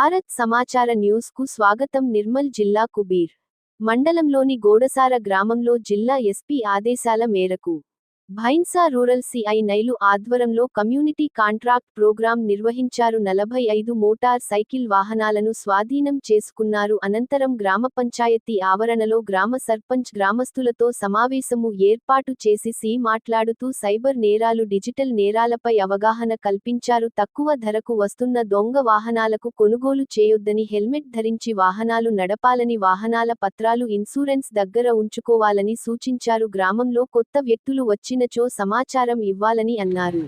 భారత్ సమాచార న్యూస్ కు స్వాగతం. నిర్మల్ జిల్లా కుబీర్ మండలంలోని గోడసార గ్రామంలో జిల్లా ఎస్పీ ఆదేశాల మేరకు భైన్సా రూరల్ సిఐ నైలు ఆధ్వర్యంలో కమ్యూనిటీ కాంట్రాక్ట్ ప్రోగ్రాం నిర్వహించారు. 45 మోటార్ సైకిల్ వాహనాలను స్వాధీనం చేసుకున్నారు. అనంతరం గ్రామ పంచాయతీ ఆవరణలో గ్రామ సర్పంచ్ గ్రామస్తులతో సమావేశము ఏర్పాటు చేసి మాట్లాడుతూ సైబర్ నేరాలు, డిజిటల్ నేరాలపై అవగాహన కల్పించారు. తక్కువ ధరకు వస్తున్న దొంగ వాహనాలకు కొనుగోలు చేయొద్దని, హెల్మెట్ ధరించి వాహనాలు నడపాలని, వాహనాల పత్రాలు, ఇన్సూరెన్స్ దగ్గర ఉంచుకోవాలని సూచించారు. గ్రామంలో కొత్త వ్యక్తులు వచ్చినచో సమాచారం ఇవ్వాలని అన్నారు.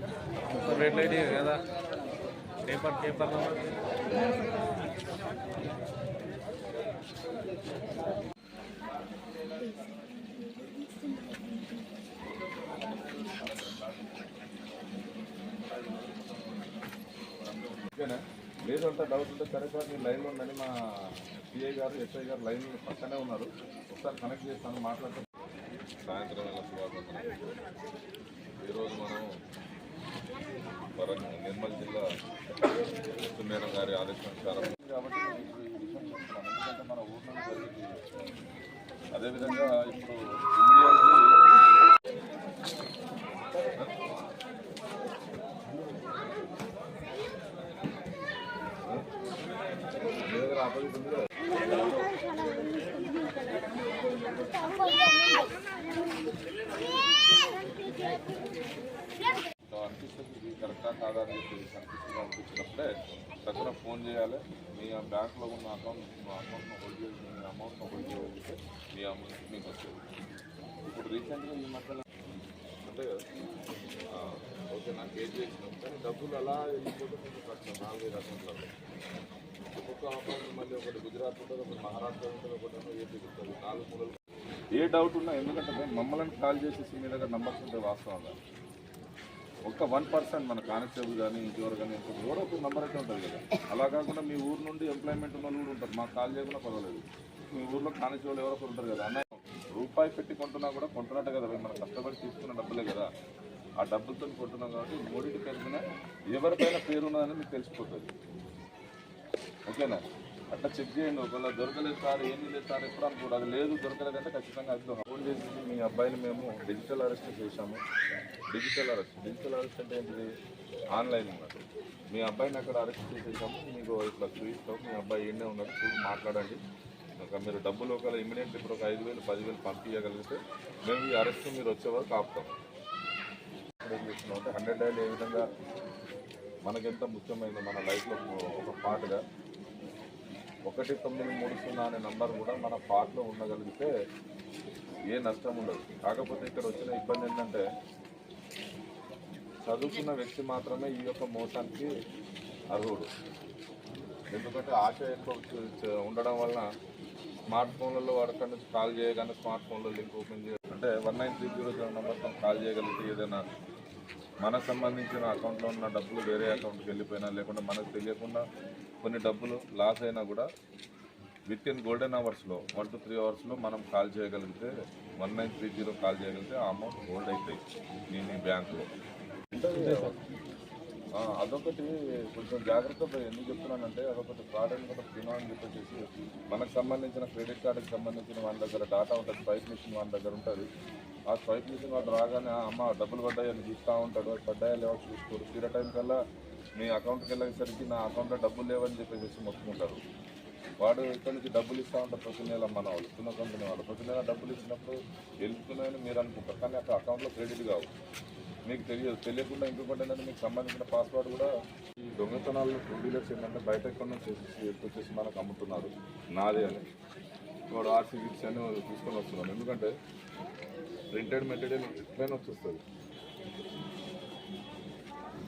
లేదు అంతా డౌట్ ఉంటే సరే సార్ మీరు లైన్లో ఉందని మా సిఐ గారు, ఎస్ఐ గారు లైన్ పక్కనే ఉన్నారు, ఒకసారి కనెక్ట్ చేస్తాను, మాట్లాడతాను. సాయంత్రం వేళ శుభాకాంక్షలు. ఈరోజు మనం నిర్మల్ జిల్లా మేడం గారి ఆదేశానుసారం కాబట్టి ఇప్పుడు ఈ విషయం చెప్తున్నాను. ఎందుకంటే మన ఊర్లో జరిగింది. అదేవిధంగా ఇప్పుడు ఇండియాకి ఆపోజిట్ ఉంది కదా, అనిపిస్తుంది ఇది కరెక్టా కాదా అని చెప్పి అనిపించినప్పుడే దగ్గర ఫోన్ చేయాలి. మీ బ్యాంక్లో ఉన్న అకౌంట్ను హోల్డ్ చేసి, మీ అమౌంట్ను హోల్డ్ చేయగలిగితే మీ అమౌంట్ మీకు వచ్చేది. ఇప్పుడు రీసెంట్గా ఈ మధ్యలో అంతే కదా, ఓకే నాకు ఏం చేసినాం కానీ డబ్బులు అలా వెళ్ళిపోతే మీకు కష్టం. 4-5 అకౌంట్లలో ఒక్కొక్క అకౌంట్ మళ్ళీ ఒకటి గుజరాత్ ఉంటుంది, ఒకటి మహారాష్ట్ర ఉంటుంది, ఒకటి ఏపీ ఉంటుంది. 4 మూలలు ఏ డౌట్ ఉన్నా, ఎందుకంటే మమ్మల్ని కాల్ చేసేసి మీ దగ్గర నంబర్స్ ఉంటే వాస్తవంగా ఒక్క 1% మన కానిస్టేబుల్ కానీ ఇంకెవరు కానీ ఎవరో ఒక నెంబర్ అయితే ఉంటుంది కదా. అలా కాకుండా మీ ఊరు నుండి ఎంప్లాయ్మెంట్ ఉన్న వాళ్ళు కూడా ఉంటారు, మాకు కాల్ చేయకుండా పర్వాలేదు. మీ ఊర్లో కానిస్టేబుల్ ఎవరో ఒకరు ఉంటారు కదా, అన్న రూపాయి పెట్టి కొంటున్నా కూడా కొంటున్నట్టే కదా, మనం కష్టపడి తీసుకున్న డబ్బులే కదా, ఆ డబ్బులతో కొంటున్నాం కాబట్టి మూడింటి కలిగిన ఎవరిపైన పేరు ఉన్నదని మీకు తెలిసిపోతుంది. ఓకేనా, అట్లా చెక్ చేయండి. ఒకవేళ దొరకలేదు సార్, ఏమీ లేదు సార్ ఎప్పుడు అనుకోండి, అది లేదు దొరకలేదంటే ఖచ్చితంగా అది ఫోన్ చేసి మీ అబ్బాయిని మేము డిజిటల్ అరెస్ట్ చేశాము. డిజిటల్ అరెస్ట్ అంటే ఏంటిది, ఆన్లైన్ అన్నమాట. మీ అబ్బాయిని అక్కడ అరెస్ట్ చేసేసాము, మీకు ఇట్లా చూపిస్తాము, మీ అబ్బాయి ఏండే ఉన్నాడు చూసి మాట్లాడండి. ఇంకా మీరు డబ్బులు ఒకవేళ ఇమీడియట్లీ ఇప్పుడు ఒక 5,000 10,000 పంపించగలిగితే మేము ఈ అరెస్ట్ మీరు వచ్చే వరకు ఆపుతాము. ఏం చేస్తున్నాం అంటే 100 డైల్ ఏ విధంగా మనకెంత ముఖ్యమైనది మన లైఫ్లో ఒక పార్ట్గా 1930 అనే నంబర్ కూడా మన పార్ట్లో ఉండగలిగితే ఏ నష్టం ఉండదు. కాకపోతే ఇక్కడ వచ్చిన ఇబ్బంది ఏంటంటే చదువుకున్న వ్యక్తి మాత్రమే ఈ యొక్క మోసానికి అర్హుడు. ఎందుకంటే ఆశ ఎక్కువ ఉండడం వలన స్మార్ట్ ఫోన్లలో వాడకాల నుంచి కాల్ చేయగానే స్మార్ట్ ఫోన్లో లింక్ ఓపెన్ అంటే 1930 నెంబర్తో కాల్ చేయగలిగితే ఏదైనా మనకు సంబంధించిన అకౌంట్లో ఉన్న డబ్బులు వేరే అకౌంట్కి వెళ్ళిపోయినా, లేకుండా మనకు తెలియకుండా కొన్ని డబ్బులు లాస్ అయినా కూడా వితిన్ గోల్డెన్ అవర్స్లో 1 to 3 అవర్స్లో మనం కాల్ చేయగలిగితే 1930 కాల్ చేయగలిగితే ఆ అమౌంట్ హోల్డ్ అవుతాయి మీ బ్యాంకులో. అదొకటి కొంచెం జాగ్రత్త. ఎందుకు చెప్తున్నానంటే అదొకటి ఫ్రాడ్ అని కూడా ఫినో అని చెప్పేసి మనకు సంబంధించిన క్రెడిట్ కార్డుకి సంబంధించిన వాళ్ళ దగ్గర డాటా ఉంటుంది, స్వైప్ మిషన్ వాళ్ళ దగ్గర ఉంటుంది. ఆ స్వైప్ మిషన్ వాడు రాగానే అమ్మ డబ్బులు పడ్డాయని చూస్తూ ఉంటాడు, పడ్డాయా లేవో చూసుకోరు. తీరా టైం కల్లా మీ అకౌంట్కి వెళ్ళేసరికి నా అకౌంట్లో డబ్బులు లేవని చెప్పేసి మొత్తుకుంటారు. వాడు ఇక్కడ నుంచి డబ్బులు ఇస్తూ ఉంటారు ప్రతి నెల, మన వాళ్ళు చిన్న కంపెనీ వాళ్ళు ప్రతి నెల డబ్బులు ఇచ్చినప్పుడు వెళ్తున్నాయని మీరు అనుకుంటారు, కానీ అక్కడ అకౌంట్లో క్రెడిట్ కావు, మీకు తెలియకుండా ఇంకొకటి ఏంటంటే మీకు సంబంధించిన పాస్వర్డ్ కూడా. ఈ దొంగతనాలు 2 డీలర్స్ ఏంటంటే బయట ఎక్కడ నుంచి వచ్చేసి మనకు అమ్ముతున్నారు నాదే అని. వాడు ఆర్సీ గిట్స్ అని తీసుకొని వస్తున్నాను, ఎందుకంటే ప్రింటెడ్ మెటీరియల్ ఎట్లయినా వచ్చేస్తుంది.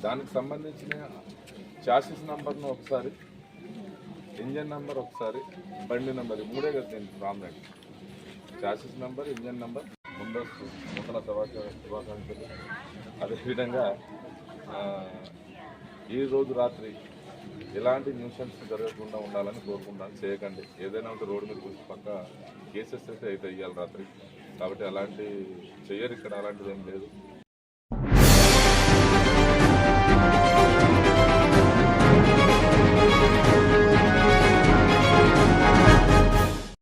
దానికి సంబంధించిన చాసిస్ నెంబర్ను ఒకసారి, ఇంజన్ నెంబర్ ఒకసారి, బండి నెంబర్, ఈ 3 కదా నేను prominent. Chassis number, engine number, ముందస్తు నూతన శుభాకాంక్షలు. అదేవిధంగా ఈరోజు రాత్రి ఎలాంటి న్యూసెన్స్ జరగకుండా ఉండాలని కోరుకుంటాను. చేయకండి, ఏదైనా ఉంటే రోడ్డు మీద కూర్చొని పక్క కేసెస్ అయితే ఇవాళ రాత్రి, కాబట్టి అలాంటి చెయ్యరు ఇక్కడ, అలాంటిది ఏం లేదు.